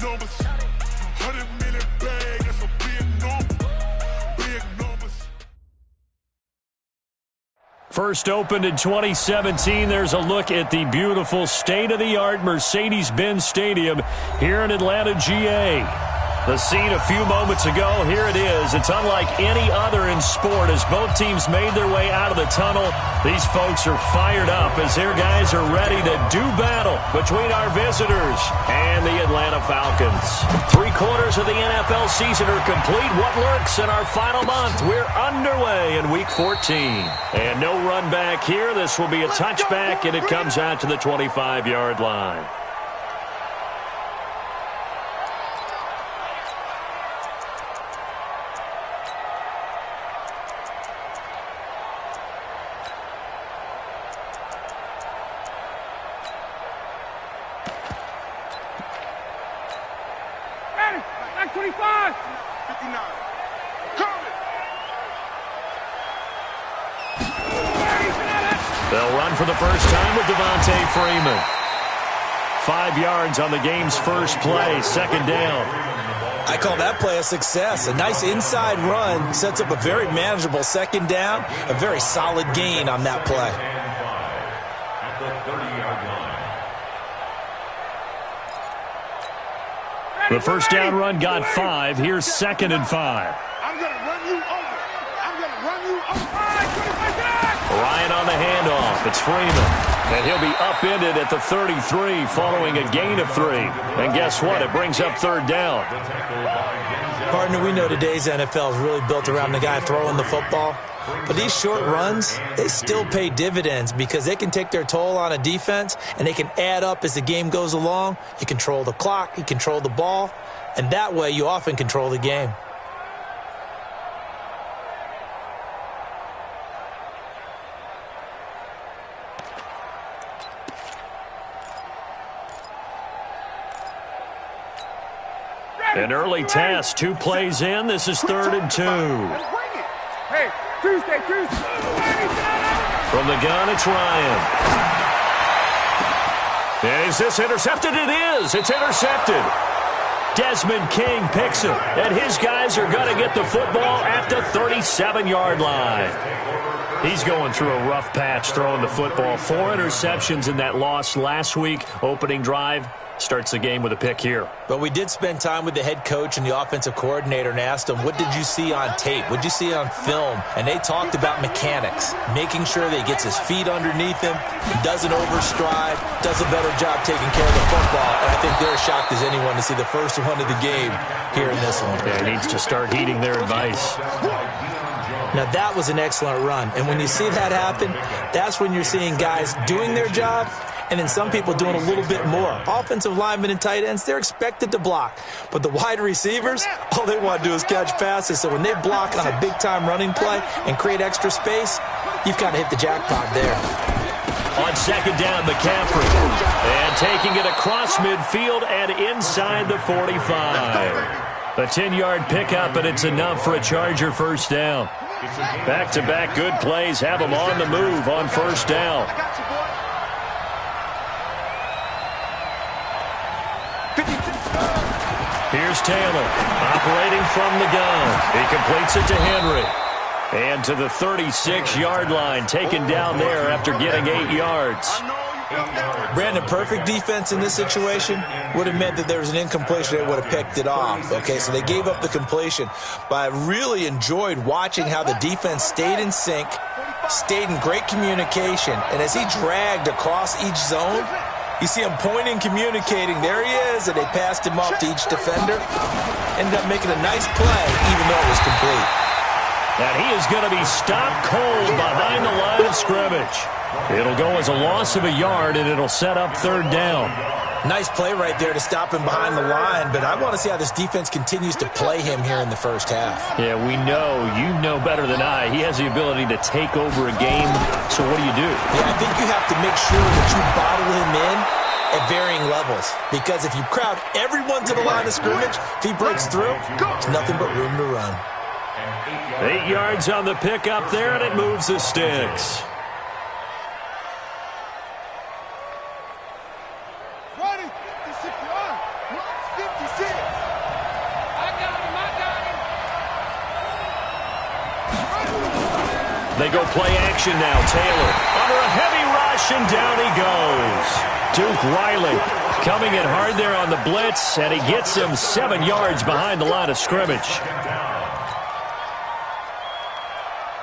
numbers. 100 million bag, that's a big number. Big numbers. First opened in 2017, there's a look at the beautiful state-of-the-art Mercedes-Benz Stadium here in Atlanta, GA. The scene a few moments ago, here it is. It's unlike any other in sport. As both teams made their way out of the tunnel, these folks are fired up as their guys are ready to do battle between our visitors and the Atlanta Falcons. 3/4 of the NFL season are complete. What lurks in our final month? We're underway in Week 14. And no run back here. This will be a touchback, and it comes out to the 25-yard line. They'll run for the first time with Devontae Freeman. 5 yards on the game's first play, second down. I call that play a success. A nice inside run sets up a very manageable second down, a very solid gain on that play. The first down run got 5. Here's 2nd and 5. I'm going to run you over. I'm going to run you over. Ryan on the handoff. It's Freeman. And he'll be upended at the 33 following a gain of 3. And guess what? It brings up third down. Partner, we know today's NFL is really built around the guy throwing the football. But these short runs, they still pay dividends because they can take their toll on a defense and they can add up as the game goes along. You control the clock, you control the ball, and that way you often control the game. An early test, 2 plays in. This is 3rd and 2. Hey, Tuesday. From the gun, it's Ryan. Is this intercepted? It is. It's intercepted. Desmond King picks it, and his guys are going to get the football at the 37-yard line. He's going through a rough patch throwing the football. 4 interceptions in that loss last week. Opening drive. Starts the game with a pick here. But we did spend time with the head coach and the offensive coordinator and asked them, what did you see on tape? What did you see on film? And they talked about mechanics, making sure that he gets his feet underneath him, doesn't overstride, does a better job taking care of the football. And I think they're as shocked as anyone to see the first one of the game here in this one. Yeah, he needs to start heeding their advice. Now, that was an excellent run. And when you see that happen, that's when you're seeing guys doing their job and then some people doing a little bit more. Offensive linemen and tight ends, they're expected to block. But the wide receivers, all they want to do is catch passes. So when they block on a big-time running play and create extra space, you've kind of hit the jackpot there. On second down, McCaffrey. And taking it across midfield and inside the 45. A 10-yard pickup, and it's enough for a Charger first down. Back-to-back good plays have them on the move on first down. Here's Taylor, operating from the gun. He completes it to Henry. And to the 36-yard line, taken down there after getting 8 yards. Brandon, perfect defense in this situation would have meant that there was an incompletion. They would have picked it off. Okay, so they gave up the completion. But I really enjoyed watching how the defense stayed in sync, stayed in great communication. And as he dragged across each zone, you see him pointing, communicating. There he is, and they passed him off to each defender. Ended up making a nice play, even though it was complete. And he is going to be stopped cold behind the line of scrimmage. It'll go as a loss of a yard, and it'll set up third down. Nice play right there to stop him behind the line, but I want to see how this defense continues to play him here in the first half. Yeah, we know. You know better than I. He has the ability to take over a game, so what do you do? Yeah, I think you have to make sure that you bottle him in at varying levels, because if you crowd everyone to the line of scrimmage, if he breaks through, there's nothing but room to run. 8 yards on the pickup there, and it moves the sticks. They go play action now. Taylor under a heavy rush, and down he goes. Duke Riley coming in hard there on the blitz, and he gets him 7 yards behind the line of scrimmage.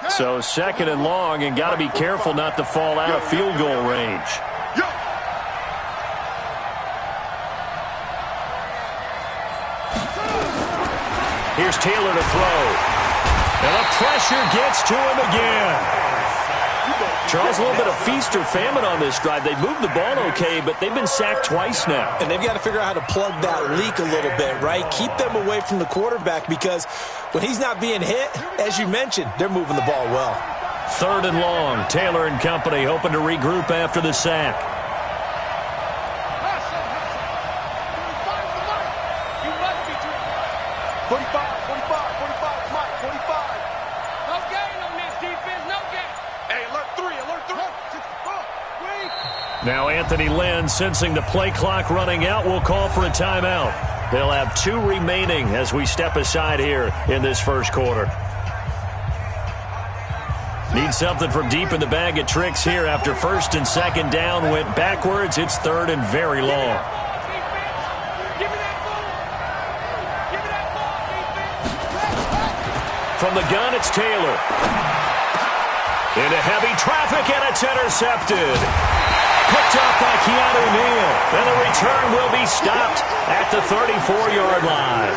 So 2nd and long, and got to be careful not to fall out of field goal range. Here's Taylor to throw. And the pressure gets to him again. Charles, a little bit of feast or famine on this drive. They moved the ball okay, but they've been sacked twice now. And they've got to figure out how to plug that leak a little bit, right? Keep them away from the quarterback, because when he's not being hit, as you mentioned, they're moving the ball well. 3rd and long. Taylor and company hoping to regroup after the sack. Now Anthony Lynn, sensing the play clock running out, will call for a timeout. They'll have 2 remaining as we step aside here in this first quarter. Need something from deep in the bag of tricks here after 1st and 2nd down went backwards. It's 3rd and very long. From the gun, it's Taylor. Into heavy traffic, and it's intercepted. Picked up by Keanu Neal. And the return will be stopped at the 34-yard line.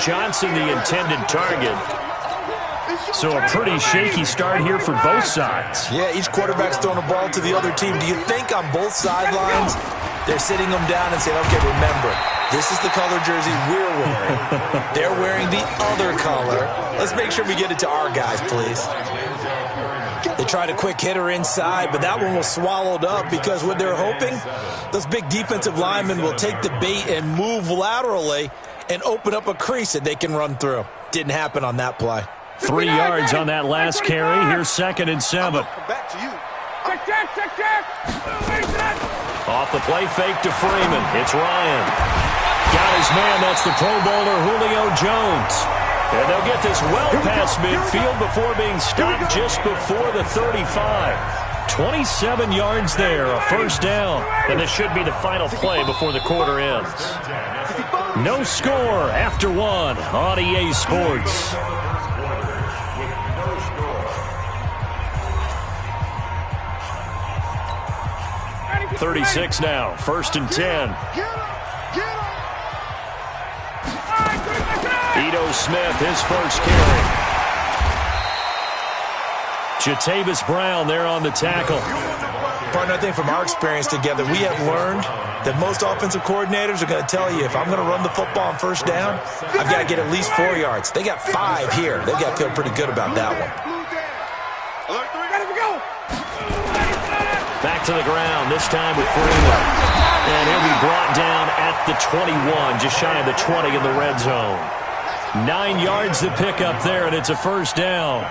Johnson, the intended target. So a pretty shaky start here for both sides. Yeah, each quarterback's throwing a ball to the other team. Do you think on both sidelines they're sitting them down and saying, okay, remember, this is the color jersey we're wearing. They're wearing the other color. Let's make sure we get it to our guys, please. They tried a quick hitter inside, but that one was swallowed up because what they're hoping, those big defensive linemen will take the bait and move laterally and open up a crease that they can run through. Didn't happen on that play. 3 yards on that last carry. Here's 2nd and 7. Back to you. Check. Off the play fake to Freeman. It's Ryan. Got his man. That's the Pro Bowler Julio Jones. And they'll get this well past midfield before being stopped just before the 35. 27 yards there, a 1st down. And this should be the final play before the quarter ends. No score after 1 on EA Sports. .36 now, 1st and 10. Ito Smith, his first carry. Jatavis Brown there on the tackle. Partner, I think from our experience together, we have learned that most offensive coordinators are going to tell you, if I'm going to run the football on 1st down, I've got to get at least 4 yards. They got 5 here. They've got to feel pretty good about that one. Back to the ground, this time with Freeman. And he'll be brought down at the 21, just shy of the 20 in the red zone. 9 yards to pick up there, and it's a 1st down.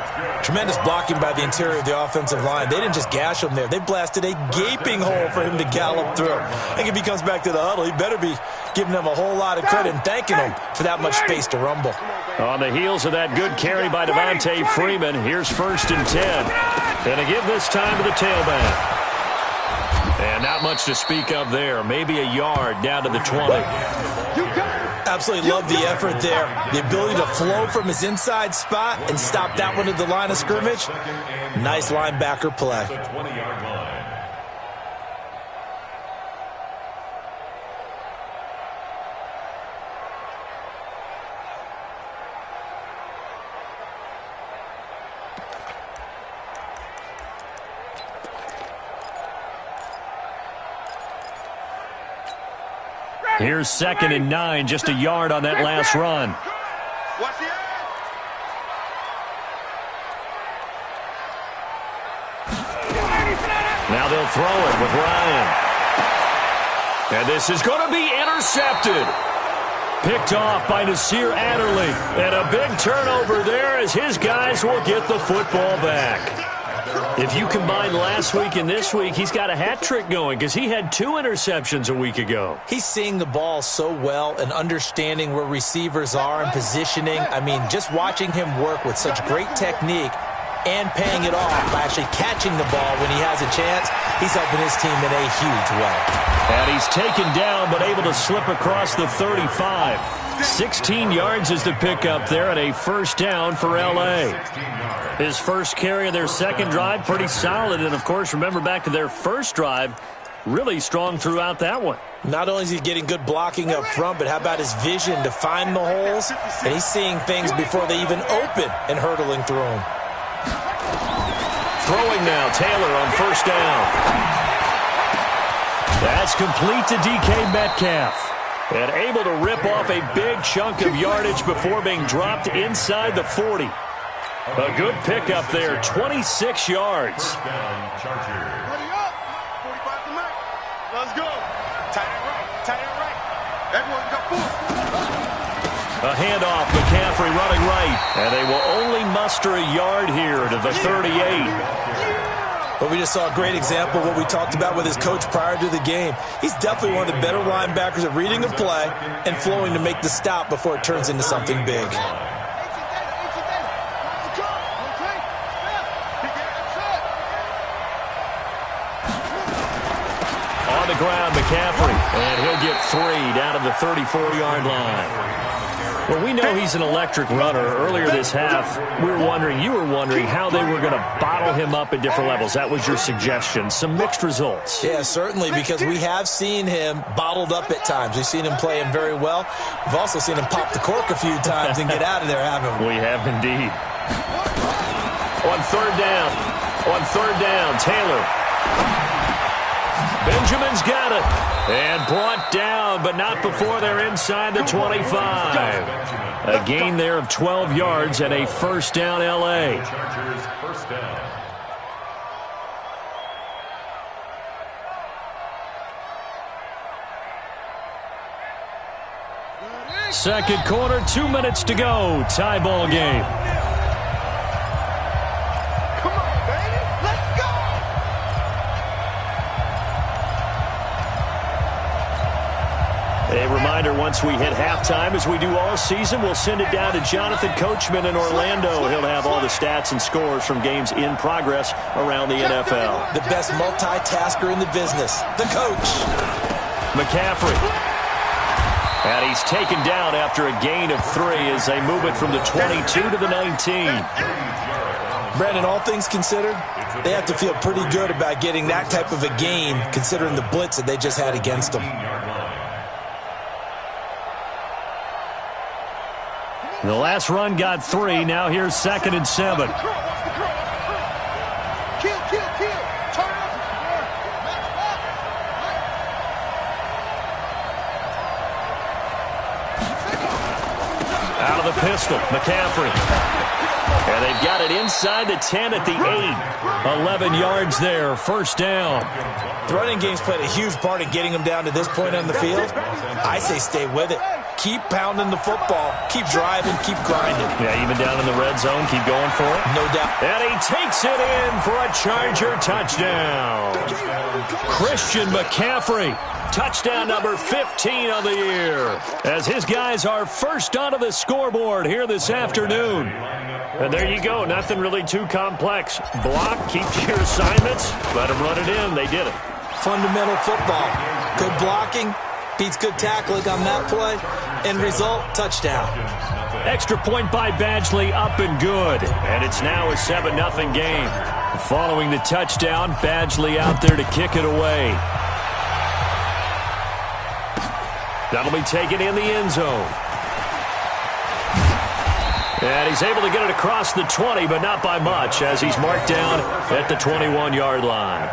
Tremendous blocking by the interior of the offensive line. They didn't just gash him there. They blasted a gaping hole for him to gallop through. I think if he comes back to the huddle, he better be giving them a whole lot of credit and thanking them for that much space to rumble. On the heels of that good carry by Devontae Freeman, here's 1st and 10. And to give this time to the tailback. And not much to speak of there. Maybe a yard down to the 20. Absolutely love the effort there. The ability to flow from his inside spot and stop that one at the line of scrimmage. Nice linebacker play. Here's 2nd and 9, just a yard on that last run. Now they'll throw it with Ryan. And this is going to be intercepted. Picked off by Nasir Adderley. And a big turnover there as his guys will get the football back. If you combine last week and this week, he's got a hat trick going because he had 2 interceptions a week ago. He's seeing the ball so well and understanding where receivers are and positioning. I mean, just watching him work with such great technique and paying it off by actually catching the ball when he has a chance. He's helping his team in a huge way. And he's taken down but able to slip across the 35. 16 yards is the pickup there, and a first down for L.A. His first carry of their second drive, pretty solid. And, of course, remember back to their first drive, really strong throughout that one. Not only is he getting good blocking up front, but how about his vision to find the holes? And he's seeing things before they even open and hurdling through them. Throwing now, Taylor on first down. That's complete to DK Metcalf. And able to rip off a big chunk of yardage before being dropped inside the 40. A good pickup there, 26 yards. Buddy up. 45 to Mac. Let's go. Tight end right. Tight end right. Everyone's got 4. A handoff, McCaffrey running right. And they will only muster a yard here to the 38. But we just saw a great example of what we talked about with his coach prior to the game. He's definitely one of the better linebackers at reading a play and flowing to make the stop before it turns into something big. On the ground, McCaffrey. And he'll get 3 down to the 34-yard line. Well, we know he's an electric runner. Earlier this half, you were wondering how they were going to bottle him up at different levels. That was your suggestion. Some mixed results. Yeah, certainly, because we have seen him bottled up at times. We've seen him play him very well. We've also seen him pop the cork a few times and get out of there, haven't we? We have indeed. On third down, Taylor. Benjamin's got it. And brought down, but not before they're inside the 25. A gain there of 12 yards and a first down, L.A. Second quarter, 2 minutes to go. Tie ball game. Come on, baby. Let's go. A reminder, once we hit halftime, as we do all season, we'll send it down to Jonathan Coachman in Orlando. He'll have all the stats and scores from games in progress around the NFL. The best multitasker in the business, the coach. McCaffrey. And he's taken down after a gain of 3 as they move it from the 22 to the 19. Brandon, all things considered, they have to feel pretty good about getting that type of a gain, considering the blitz that they just had against them. The last run got 3. Now here's 2nd and 7. Kill. Turn up. Out of the pistol, McCaffrey. And they've got it inside the 10 at the 8. 11 yards there, first down. The running game's played a huge part in getting them down to this point on the field. I say stay with it. Keep pounding the football. Keep driving. Keep grinding. Yeah, even down in the red zone, keep going for it. No doubt. And he takes it in for a Charger touchdown. Christian McCaffrey, touchdown number 15 on the year, as his guys are first onto the scoreboard here this afternoon. And there you go. Nothing really too complex. Block, keep to your assignments, let them run it in. They did it. Fundamental football. Good blocking beats good tackling on that play. End result, touchdown. Extra point by Badgley, up and good. And it's now a 7-0 game. Following the touchdown, Badgley out there to kick it away. That'll be taken in the end zone. And he's able to get it across the 20, but not by much, as he's marked down at the 21-yard line.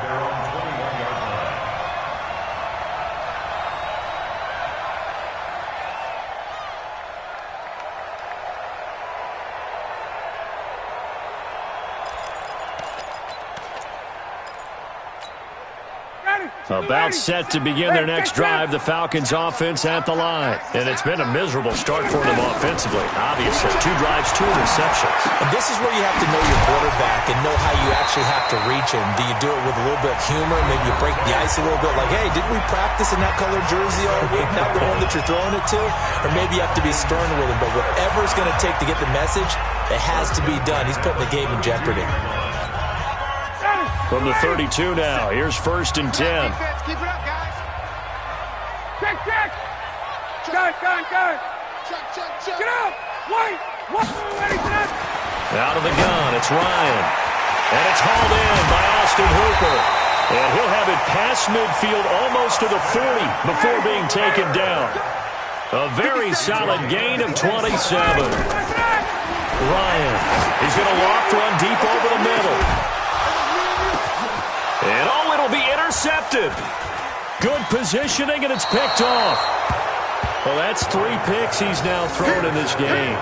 Got it. About set to begin their next drive, the Falcons offense at the line. And it's been a miserable start for them offensively. Obviously, 2 drives, 2 interceptions. And this is where you have to know your quarterback and know how you actually have to reach him. Do you do it with a little bit of humor? Maybe you break the ice a little bit like, hey, didn't we practice in that colored jersey all week, not the one that you're throwing it to? Or maybe you have to be stern with him. But whatever it's going to take to get the message, it has to be done. He's putting the game in jeopardy. From the 32 now, here's 1st and 10. Keep it up, guys. Check. Gun. Check. Get out. Wait. Ready for that. Out of the gun, it's Ryan. And it's hauled in by Austin Hooper. And he'll have it past midfield almost to the 40 before being taken down. A very solid gain of 27. Ryan, he's going to loft one deep over the middle. And it'll be intercepted. Good positioning, and it's picked off. Well, that's 3 picks he's now thrown in this game.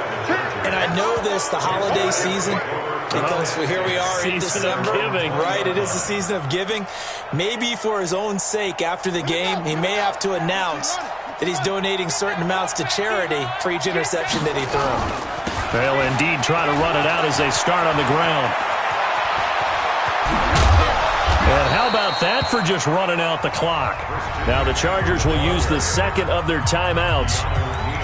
And I know this, the holiday season, because here we are in December. Season of giving. Right, it is the season of giving. Maybe for his own sake, after the game, he may have to announce that he's donating certain amounts to charity for each interception that he threw. They'll indeed try to run it out as they start on the ground. And how about that for just running out the clock? Now the Chargers will use the second of their timeouts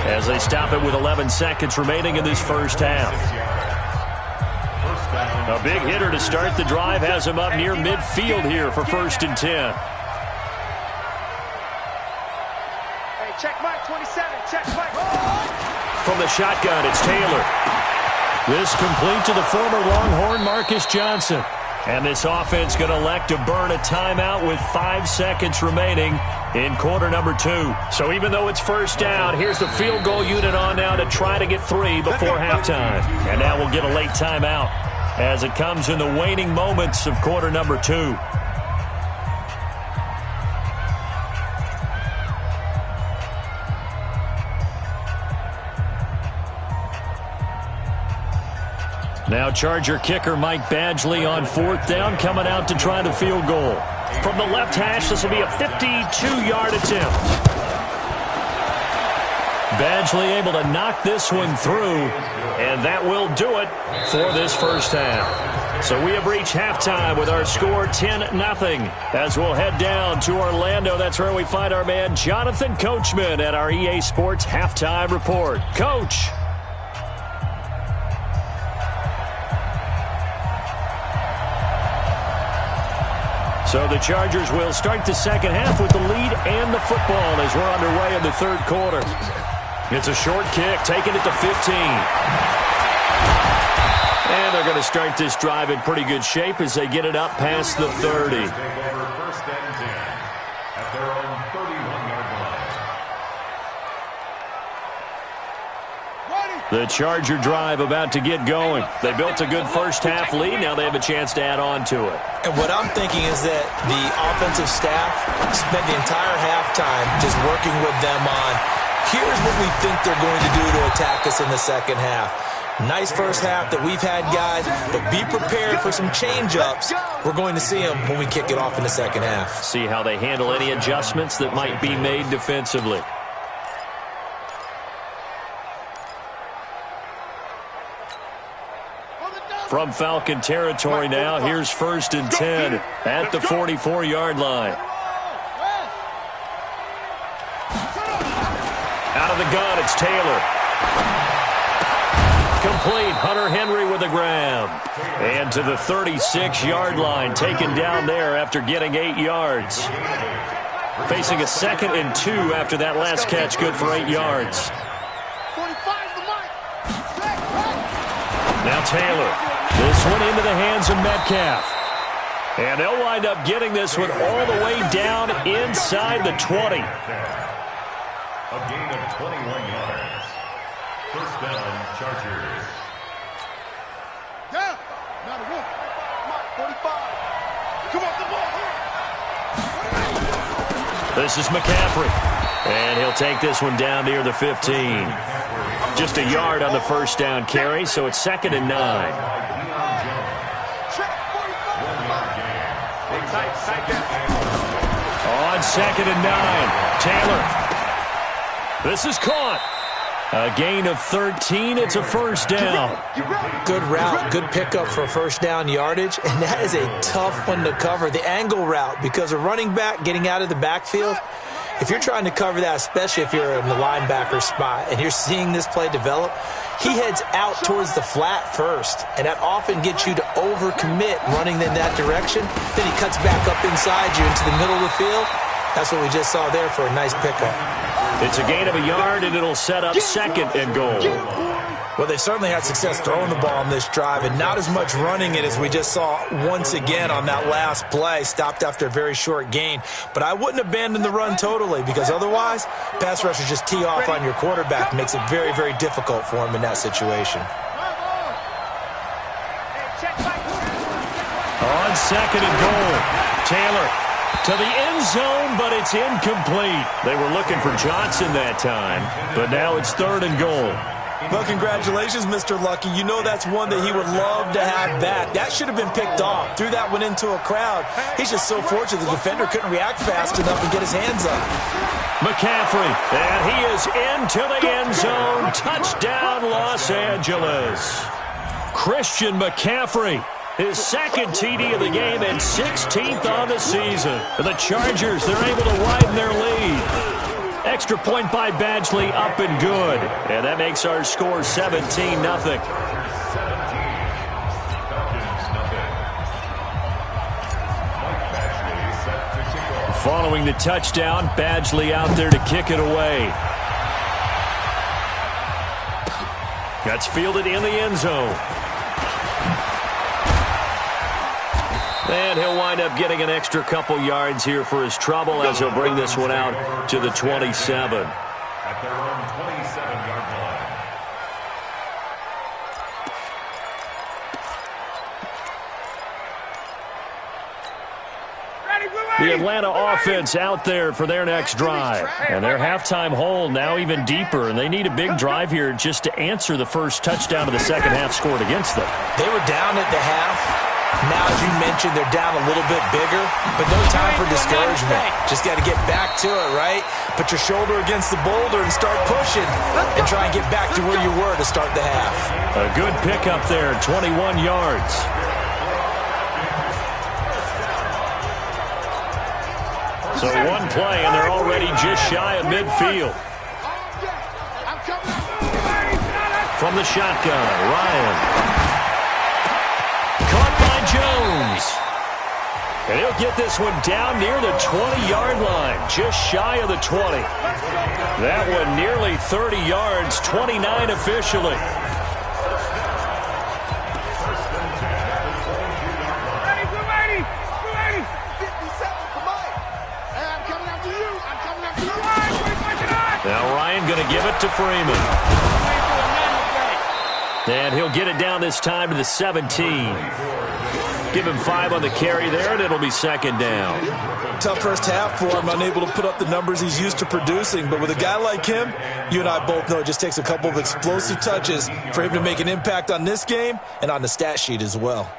as they stop it with 11 seconds remaining in this first half. A big hitter to start the drive has him up near midfield here for 1st and 10. Hey, check Mike, 27. Check Mike. From the shotgun, it's Taylor. This complete to the former Longhorn Marcus Johnson. And this offense going to elect to burn a timeout with 5 seconds remaining in quarter number 2. So even though it's first down, here's the field goal unit on now to try to get 3 before halftime. And now we'll get a late timeout as it comes in the waning moments of quarter number 2. Now Charger kicker Mike Badgley on 4th down, coming out to try the field goal. From the left hash, this will be a 52-yard attempt. Badgley able to knock this one through, and that will do it for this first half. So we have reached halftime with our score 10-0 as we'll head down to Orlando. That's where we find our man Jonathan Coachman at our EA Sports Halftime Report. Coach. So the Chargers will start the second half with the lead and the football as we're underway in the 3rd quarter. It's a short kick, taking it to 15. And they're going to start this drive in pretty good shape as they get it up past the 30. First and 10 at their own 31-yard line. The Charger drive about to get going. They built a good first half lead. Now they have a chance to add on to it. And what I'm thinking is that the offensive staff spent the entire halftime just working with them on, here's what we think they're going to do to attack us in the second half. Nice first half that we've had, guys, but be prepared for some change-ups. We're going to see them when we kick it off in the second half. See how they handle any adjustments that might be made defensively. From Falcon territory now, here's 1st and 10 at the 44-yard line. Out of the gun, it's Taylor. Complete, Hunter Henry with the grab. And to the 36-yard line, taken down there after getting 8 yards. Facing a 2nd and 2 after that last catch, good for 8 yards. Now Taylor. This one into the hands of Metcalf. And they'll wind up getting this one all the way down inside the 20. A gain of 21 yards. First down, Chargers. Yeah. Now the wolf. Come on, 45. Come on, the ball. This is McCaffrey. And he'll take this one down near the 15. Just a yard on the first down carry, so it's 2nd and 9. on 2nd and 9. Taylor. This is caught. A gain of 13. It's a first down. Good route, good pickup for first down yardage, and that is a tough one to cover. The angle route, because a running back getting out of the backfield, if you're trying to cover that, especially if you're in the linebacker spot and you're seeing this play develop, he heads out towards the flat first, and that often gets you to overcommit running in that direction. Then he cuts back up inside you into the middle of the field. That's what we just saw there for a nice pickup. It's a gain of a yard, and it'll set up 2nd and goal. Well, they certainly had success throwing the ball on this drive, and not as much running it as we just saw once again on that last play. Stopped after a very short gain. But I wouldn't abandon the run totally, because otherwise, pass rushers just tee off on your quarterback. Makes it very, very difficult for him in that situation. On 2nd and goal, Taylor to the end zone, but it's incomplete. They were looking for Johnson that time, but now it's 3rd and goal. Well, congratulations, Mr. Lucky. You know that's one that he would love to have back. That should have been picked off. Threw that one into a crowd. He's just so fortunate the defender couldn't react fast enough and get his hands up. McCaffrey, and he is into the end zone. Touchdown, Los Angeles. Christian McCaffrey, his 2nd TD of the game and 16th on the season. And the Chargers, they're able to widen their lead. Extra point by Badgley, up and good. And that makes our score 17-0. Following the touchdown, Badgley out there to kick it away. That's fielded in the end zone. And he'll wind up getting an extra couple yards here for his trouble as he'll bring this one out to the 27. At their own 27-yard line. The Atlanta offense out there for their next drive. And their halftime hole now even deeper, and they need a big drive here just to answer the first touchdown of the second half scored against them. They were down at the half. Now, as you mentioned, they're down a little bit bigger, but no time for discouragement. Just got to get back to it, right? Put your shoulder against the boulder and start pushing and try and get back to where you were to start the half. A good pickup there, 21 yards. So one play, and they're already just shy of midfield. From the shotgun, Ryan. Caught by Jones. And he'll get this one down near the 20-yard line, just shy of the 20. That one nearly 30 yards, 29 officially. Now Ryan going to give it to Freeman. And he'll get it down this time to the 17. Give him 5 on the carry there, and it'll be 2nd down. Tough first half for him, unable to put up the numbers he's used to producing. But with a guy like him, you and I both know it just takes a couple of explosive touches for him to make an impact on this game and on the stat sheet as well.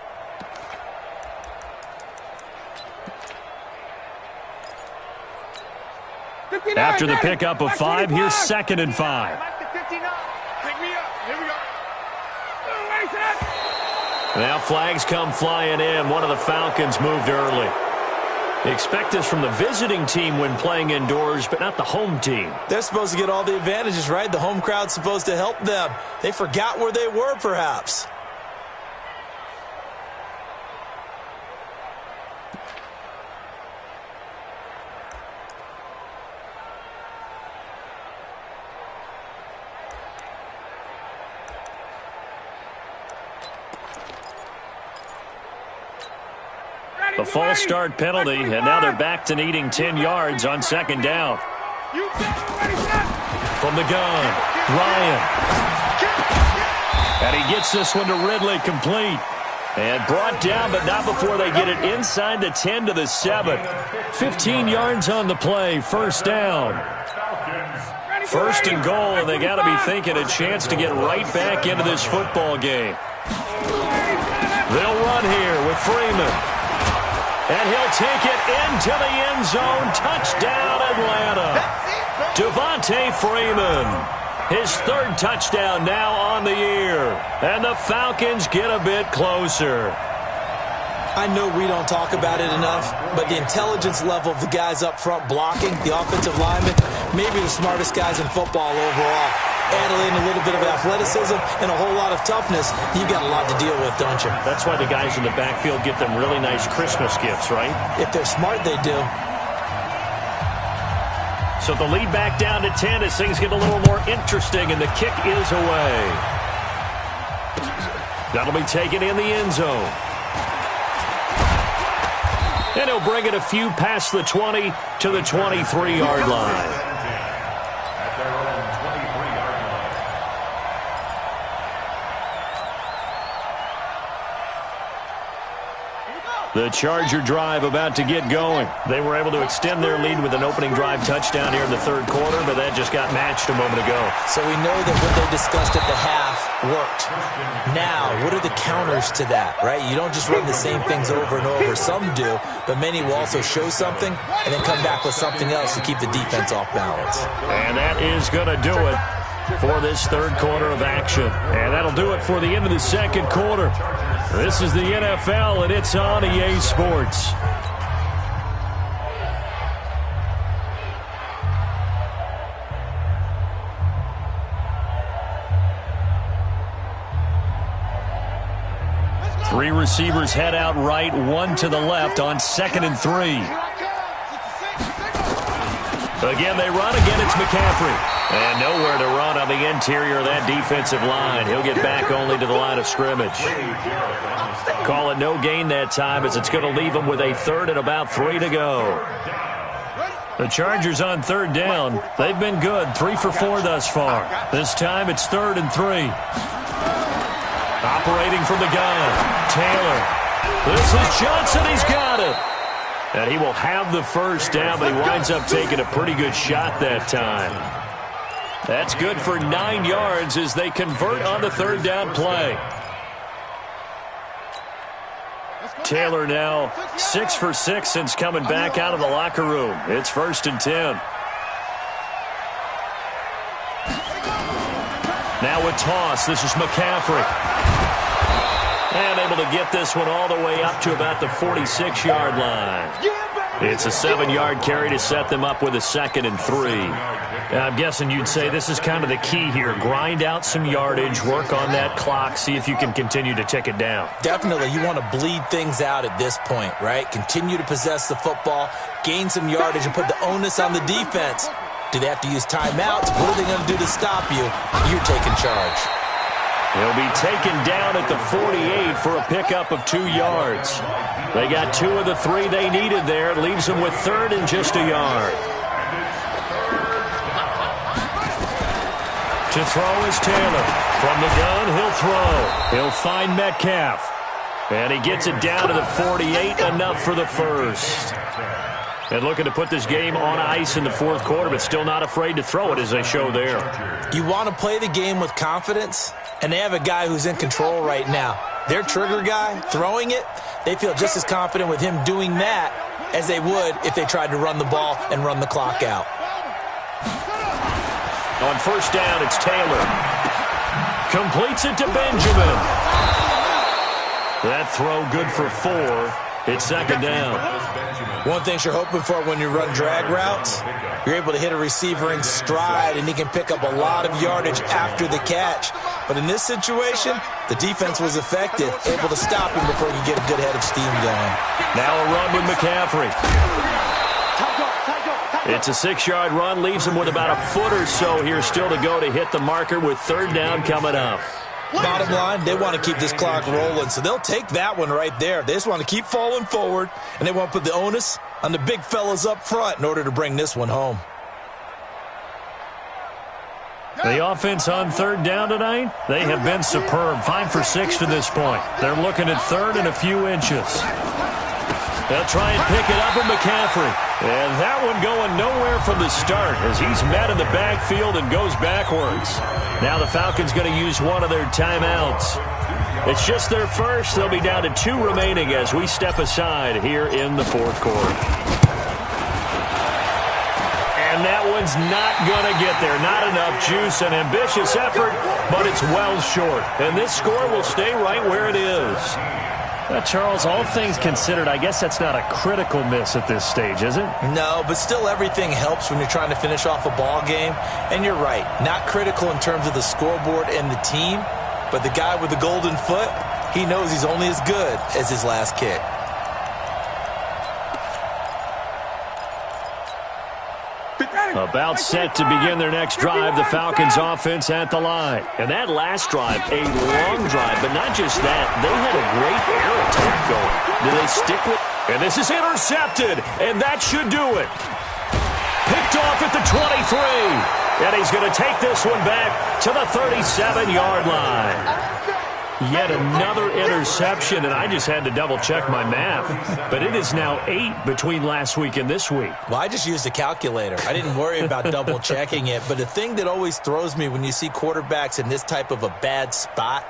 After the pickup of 5, here's 2nd and 5. Now flags come flying in. One of the Falcons moved early. Expect this from the visiting team when playing indoors, but not the home team. They're supposed to get all the advantages, right? The home crowd's supposed to help them. They forgot where they were, perhaps. A false start penalty, and now they're back to needing 10 yards on 2nd down. From the gun, Ryan. And he gets this one to Ridley complete. And brought down, but not before they get it inside the 10 to the 7. 15 yards on the play, 1st down. 1st and goal, and they got to be thinking a chance to get right back into this football game. They'll run here with Freeman. And he'll take it into the end zone. Touchdown, Atlanta. Devontae Freeman. His third touchdown now on the year. And the Falcons get a bit closer. I know we don't talk about it enough, but the intelligence level of the guys up front blocking, the offensive linemen, maybe the smartest guys in football overall. Add in a little bit of athleticism and a whole lot of toughness, you've got a lot to deal with, don't you? That's why the guys in the backfield get them really nice Christmas gifts, right? If they're smart, they do. So the lead back down to 10 as things get a little more interesting, and the kick is away. That'll be taken in the end zone. And he'll bring it a few past the 20 to the 23-yard line. At their own 23-yard line. The Charger drive about to get going. They were able to extend their lead with an opening drive touchdown here in the third quarter, but that just got matched a moment ago. So we know that what they discussed at the half worked. Now, what are the counters to that, right? You don't just run the same things over and over. Some do, but many will also show something and then come back with something else to keep the defense off balance. And that is going to do it for this third quarter of action. And that'll do it for the end of the second quarter. This is the NFL, and it's on EA Sports. Three receivers head out right, one to the left on 2nd and 3. Again, they run. Again, it's McCaffrey. And nowhere to run on the interior of that defensive line. He'll get back only to the line of scrimmage. Call it no gain that time, as it's going to leave them with a third and about 3 to go. The Chargers on third down. They've been good, 3 for 4 thus far. This time it's 3rd and 3. Operating from the gun, Taylor. This is Johnson. He's got it. And he will have the first down, but he winds up taking a pretty good shot that time. That's good for 9 yards as they convert on the third down play. Taylor now 6 for 6 since coming back out of the locker room. It's 1st and 10. Now a toss. This is McCaffrey. And able to get this one all the way up to about the 46-yard line. It's a 7-yard carry to set them up with a 2nd and 3. I'm guessing you'd say this is kind of the key here. Grind out some yardage, work on that clock, see if you can continue to tick it down. Definitely. You want to bleed things out at this point, right? Continue to possess the football, gain some yardage, and put the onus on the defense. Do they have to use timeouts? What are they going to do to stop you? You're taking charge. He'll be taken down at the 48 for a pickup of 2 yards. They got 2 of the 3 they needed there. It leaves them with 3rd and just a yard. To throw is Taylor. From the gun, he'll throw. He'll find Metcalf. And he gets it down to the 48, enough for the first. And looking to put this game on ice in the fourth quarter, but still not afraid to throw it as they show there. You want to play the game with confidence, and they have a guy who's in control right now. Their trigger guy, throwing it, they feel just as confident with him doing that as they would if they tried to run the ball and run the clock out. On first down, it's Taylor. Completes it to Benjamin. That throw good for 4. It's 2nd down. One thing you're hoping for when you run drag routes, you're able to hit a receiver in stride, and he can pick up a lot of yardage after the catch. But in this situation, the defense was effective, able to stop him before you get a good head of steam going. Now a run with McCaffrey. It's a 6-yard run, leaves him with about a foot or so here still to go to hit the marker with 3rd down coming up. Bottom line, they want to keep this clock rolling, so they'll take that one right there. They just want to keep falling forward, and they want to put the onus on the big fellas up front in order to bring this one home. The offense on 3rd down tonight, they have been superb. 5 for 6 to this point. They're looking at 3rd and a few inches. They'll try and pick it up with McCaffrey. And that one going nowhere from the start as he's met in the backfield and goes backwards. Now the Falcons going to use one of their timeouts. It's just their first. They'll be down to 2 remaining as we step aside here in the fourth quarter. And that one's not going to get there. Not enough juice. An ambitious effort, but it's well short. And this score will stay right where it is. Charles, all things considered, I guess that's not a critical miss at this stage, is it? No, but still everything helps when you're trying to finish off a ball game. And you're right, not critical in terms of the scoreboard and the team, but the guy with the golden foot, he knows he's only as good as his last kick. About set to begin their next drive, the Falcons offense at the line. And that last drive, a long drive, but not just that. They had a great air attack going. Do they stick with? And this is intercepted, and that should do it. Picked off at the 23. And he's going to take this one back to the 37-yard line. Yet another interception, and I just had to double-check my math. But it is now 8 between last week and this week. Well, I just used a calculator. I didn't worry about double-checking it. But the thing that always throws me when you see quarterbacks in this type of a bad spot,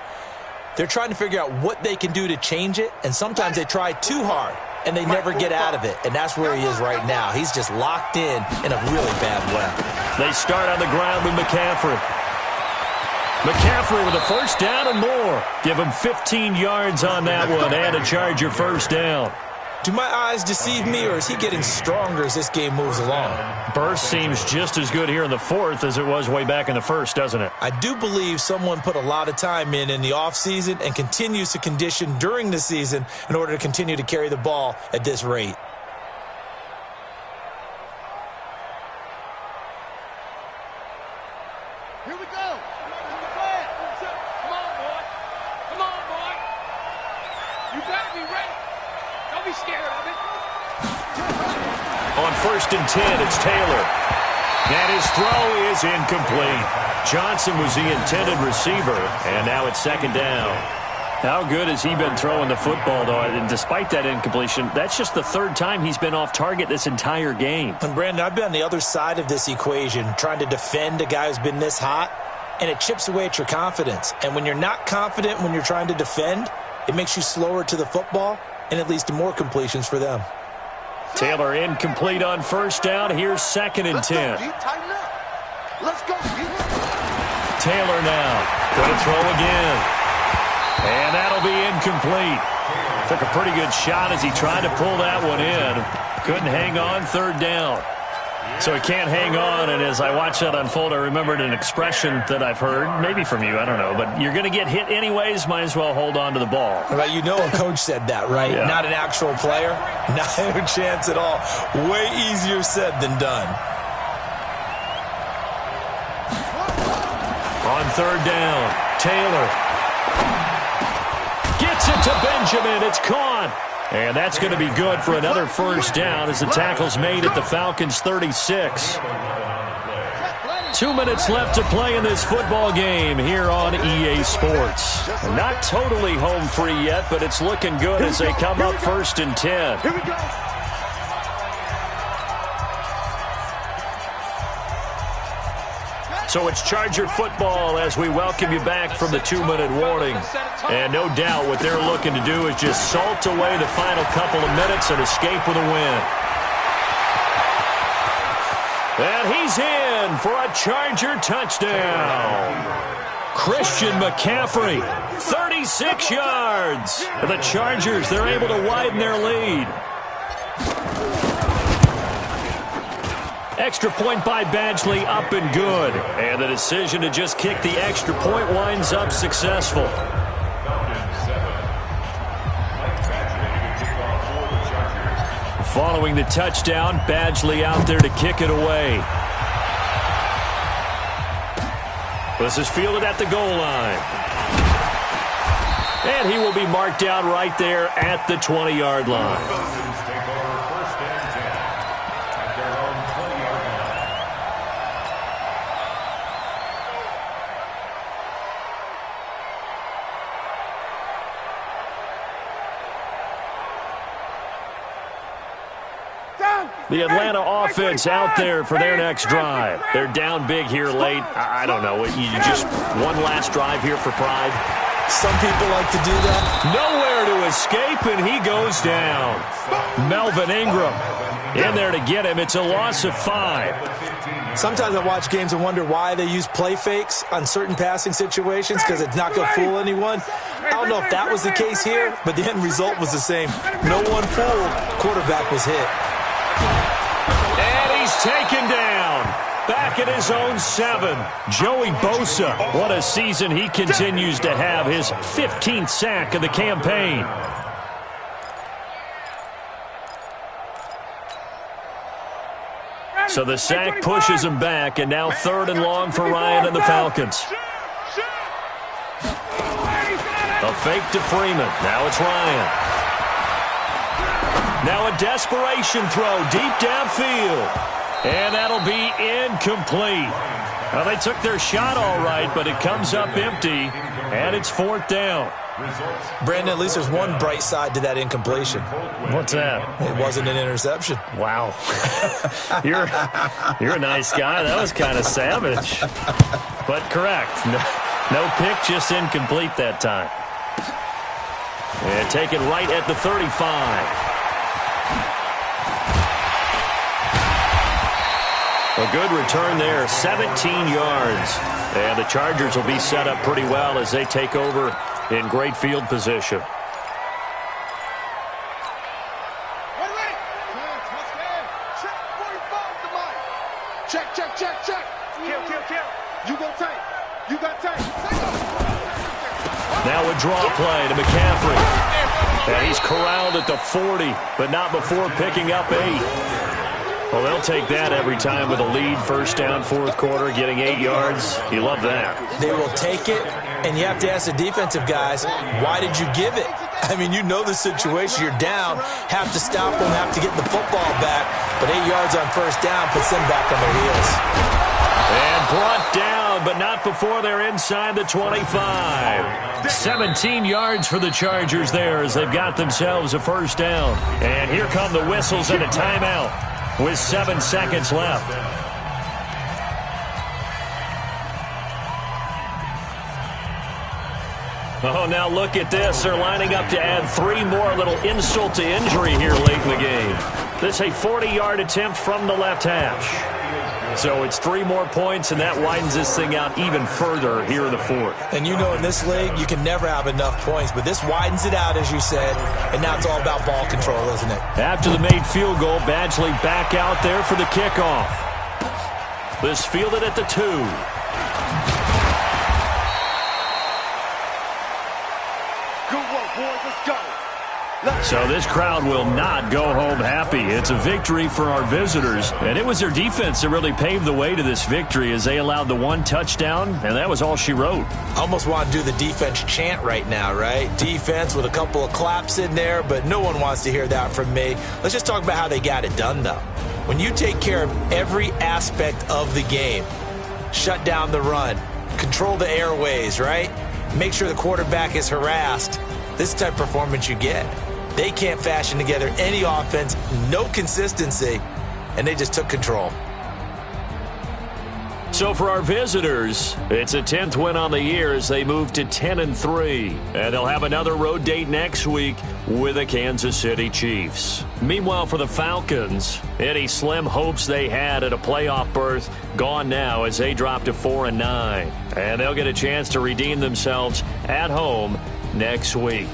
they're trying to figure out what they can do to change it, and sometimes they try too hard, and they never get out of it. And that's where he is right now. He's just locked in a really bad way. They start on the ground with McCaffrey. McCaffrey with a first down and more. Give him 15 yards on that one and a Charger first down. Do my eyes deceive me, or is he getting stronger as this game moves along? Burst seems just as good here in the fourth as it was way back in the first, doesn't it? I do believe someone put a lot of time in the offseason and continues to condition during the season in order to continue to carry the ball at this rate. Here we go. Come on, boy. Come on, boy. You better be ready. Don't be scared of it. On 1st and 10, it's Taylor. And his throw is incomplete. Johnson was the intended receiver, and now it's 2nd down. How good has he been throwing the football, though? And despite that incompletion, that's just the 3rd time he's been off target this entire game. And Brandon, I've been on the other side of this equation, trying to defend a guy who's been this hot, and it chips away at your confidence. And when you're not confident when you're trying to defend, it makes you slower to the football, and it leads to more completions for them. Taylor incomplete on 1st down. Here's 2nd and 10. Tighten up. Let's go, G. Taylor now. Going to throw again. And that'll be incomplete. Took a pretty good shot as he tried to pull that one in. Couldn't hang on, 3rd down. So he can't hang on, and as I watched that unfold, I remembered an expression that I've heard, maybe from you, I don't know, but you're going to get hit anyways, might as well hold on to the ball. Well, you know a coach said that, right? Yeah. Not an actual player. No chance at all. Way easier said than done. On 3rd down, Taylor gets it to Benjamin. It's caught. And that's going to be good for another 1st down as the tackle's made at the Falcons' 36. 2 minutes left to play in this football game here on EA Sports. Not totally home free yet, but it's looking good as they come up 1st and 10. Here we go. So it's Charger football as we welcome you back from the 2-minute warning. And no doubt what they're looking to do is just salt away the final couple of minutes and escape with a win. And he's in for a Charger touchdown. Christian McCaffrey, 36 yards. The Chargers, they're able to widen their lead. Extra point by Badgley, up and good. And the decision to just kick the extra point winds up successful. Following the touchdown, Badgley out there to kick it away. This is fielded at the goal line. And he will be marked down right there at the 20-yard line. The Atlanta offense out there for their next drive. They're down big here late. I don't know. You just one last drive here for pride. Some people like to do that. Nowhere to escape, and he goes down. Melvin Ingram in there to get him. It's a loss of 5. Sometimes I watch games and wonder why they use play fakes on certain passing situations, because it's not going to fool anyone. I don't know if that was the case here, but the end result was the same. No one fooled. Quarterback was hit. And he's taken down. Back at his own 7. Joey Bosa. What a season he continues to have. His 15th sack of the campaign. So the sack pushes him back, and now 3rd and long for Ryan and the Falcons. A fake to Freeman. Now it's Ryan. Now a desperation throw deep downfield. And that'll be incomplete. Well, they took their shot all right, but it comes up empty, and it's 4th down. Brandon, at least there's one bright side to that incompletion. What's that? It wasn't an interception. Wow. You're a nice guy. That was kind of savage. But correct. No pick, just incomplete that time. And taken right at the 35. A good return there, 17 yards. And the Chargers will be set up pretty well as they take over in great field position. Check. Kill. You go tight. You got tight. Now a draw play to McCaffrey. And he's corralled at the 40, but not before picking up 8. Well, they'll take that every time with a lead. 1st down, 4th quarter, getting 8 yards. You love that. They will take it, and you have to ask the defensive guys, why did you give it? I mean, you know the situation. You're down, have to stop them, have to get the football back. But 8 yards on 1st down puts them back on their heels. And brought down, but not before they're inside the 25. 17 yards for the Chargers there as they've got themselves a 1st down. And here come the whistles and a timeout with 7 seconds left. Oh, now look at this. They're lining up to add 3 more. A little insult to injury here late in the game. This is a 40-yard attempt from the left hash. So it's 3 more points, and that widens this thing out even further here in the 4th. And you know in this league, you can never have enough points, but this widens it out, as you said, and now it's all about ball control, isn't it? After the made field goal, Badgley back out there for the kickoff. This fielded at the 2. Good work, boys. Let's go. So this crowd will not go home happy. It's a victory for our visitors, and it was their defense that really paved the way to this victory as they allowed the 1 touchdown, and that was all she wrote. I almost want to do the defense chant right now, right? Defense with a couple of claps in there, but no one wants to hear that from me. Let's just talk about how they got it done, though. When you take care of every aspect of the game, shut down the run, control the airways, right? Make sure the quarterback is harassed. This is the type of performance you get. They can't fashion together any offense, no consistency, and they just took control. So for our visitors, it's a 10th win on the year as they move to 10-3. And they'll have another road date next week with the Kansas City Chiefs. Meanwhile, for the Falcons, any slim hopes they had at a playoff berth gone now as they drop to 4-9. And they'll get a chance to redeem themselves at home next week.